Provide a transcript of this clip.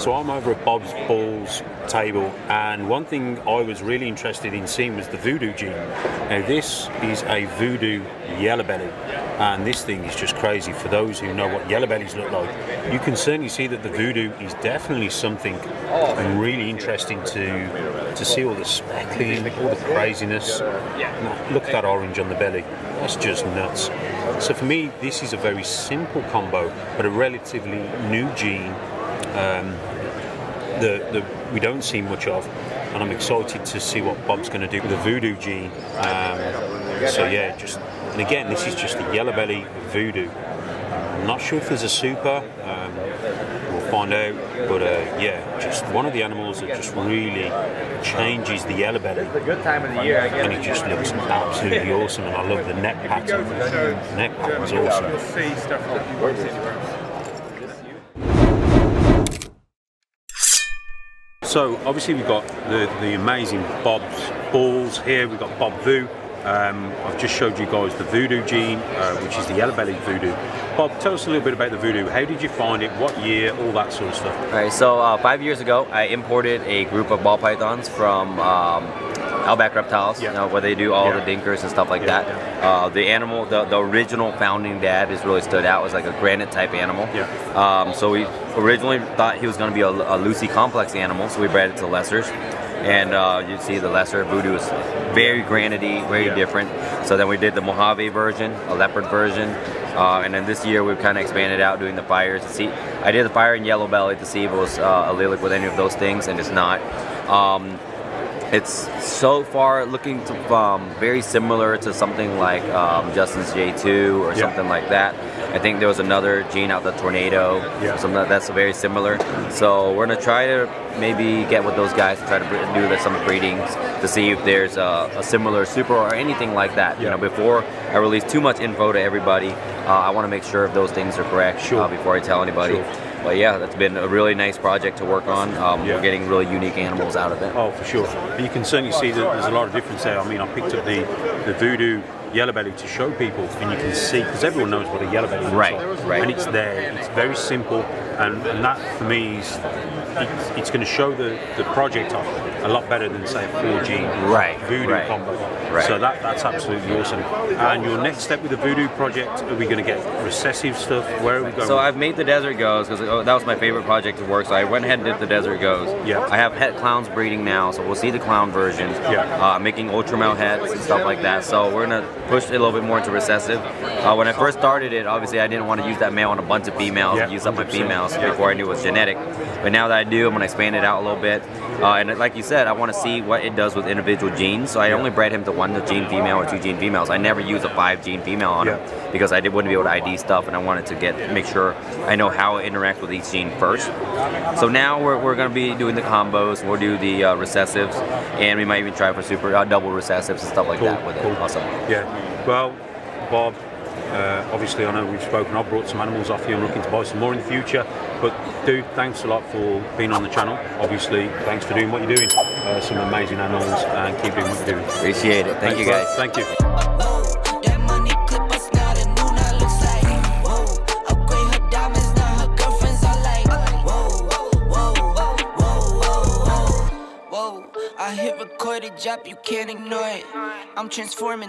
So I'm over at Bob's Balls table, and one thing I was really interested in seeing was the Vudoo gene. Now this is a Vudoo yellow belly, and this thing is just crazy. For those who know what yellow bellies look like, you can certainly see that the Vudoo is definitely something really interesting to see. All the speckling, all the craziness. Look at that orange on the belly. That's just nuts. So for me, this is a very simple combo, but a relatively new gene that we don't see much of, and I'm excited to see what Bob's going to do with the Vudoo gene. So yeah, and again, this is just a yellow belly Vudoo. I'm not sure if there's a super. We'll find out, but yeah, just one of the animals that just really changes the yellow belly, and it just looks absolutely awesome. And I love the neck pattern. The neck pattern's awesome. So obviously we've got the amazing Bob's Balls here. We've got Bob Voo. I've just showed you guys the Vudoo gene, which is the yellow belly Vudoo. Bob, tell us a little bit about the Vudoo. How did you find it? What year? All that sort of stuff. All right, so 5 years ago, I imported a group of ball pythons from Outback Reptiles, where they do all the dinkers and stuff like that. The animal, the original founding dad is really stood out. It was like a granite type animal. So we originally thought he was going to be a Lucy complex animal, so we bred it to lessers. And you see the lesser Vudoo is very granity, very different. So then we did the Mojave version, a leopard version, and then this year we've kind of expanded out doing the fires to see. I did the fire in yellow belly to see if it was allelic with any of those things, and it's not. It's so far looking to, very similar to something like Justin's J2 or something like that. I think there was another gene out, the Tornado, something that's very similar. So we're gonna try to maybe get with those guys to try to do some breedings to see if there's a similar super or anything like that. You know, before I release too much info to everybody, I want to make sure if those things are correct before I tell anybody. But yeah, that's been a really nice project to work on. We're getting really unique animals out of it. Oh, for sure. And you can certainly see that there's a lot of difference there. I mean, I picked up the Vudoo yellow belly to show people, and you can see, because everyone knows what a yellow belly looks like. And it's there. It's very simple, and that for me is it's going to show the project off a lot better than say a 4G Vudoo combo. So that's absolutely awesome. And your next step with the Vudoo project, are we going to get recessive stuff? Where are we going? So I've made the Desert Goes because that was my favorite project to work. So I went ahead and did the Desert Goes. I have het clowns breeding now, so we'll see the clown version. Making ultramale hets and stuff like that. So we're gonna push it a little bit more into recessive. When I first started it, obviously I didn't want to use that male on a bunch of females and use up my females before I knew it was genetic. But now that I do, I'm gonna expand it out a little bit. And like you said, I want to see what it does with individual genes. So I only bred him to 1 gene female or 2 gene females. I never use a 5 gene female on him because I wouldn't be able to ID stuff, and I wanted to make sure I know how it interacts with each gene first. So now we're going to be doing the combos. We'll do the recessives, and we might even try for double recessives and stuff like that with it. Awesome. Well, Bob, obviously I know we've spoken. I've brought some animals off here. I'm looking to buy some more in the future. But dude, thanks a lot for being on the channel. Obviously, thanks for doing what you're doing. Some amazing animals, and keep doing what you're doing. Appreciate it. Thank you guys. Thank you. I hit record a job, you can't ignore it. I'm transforming.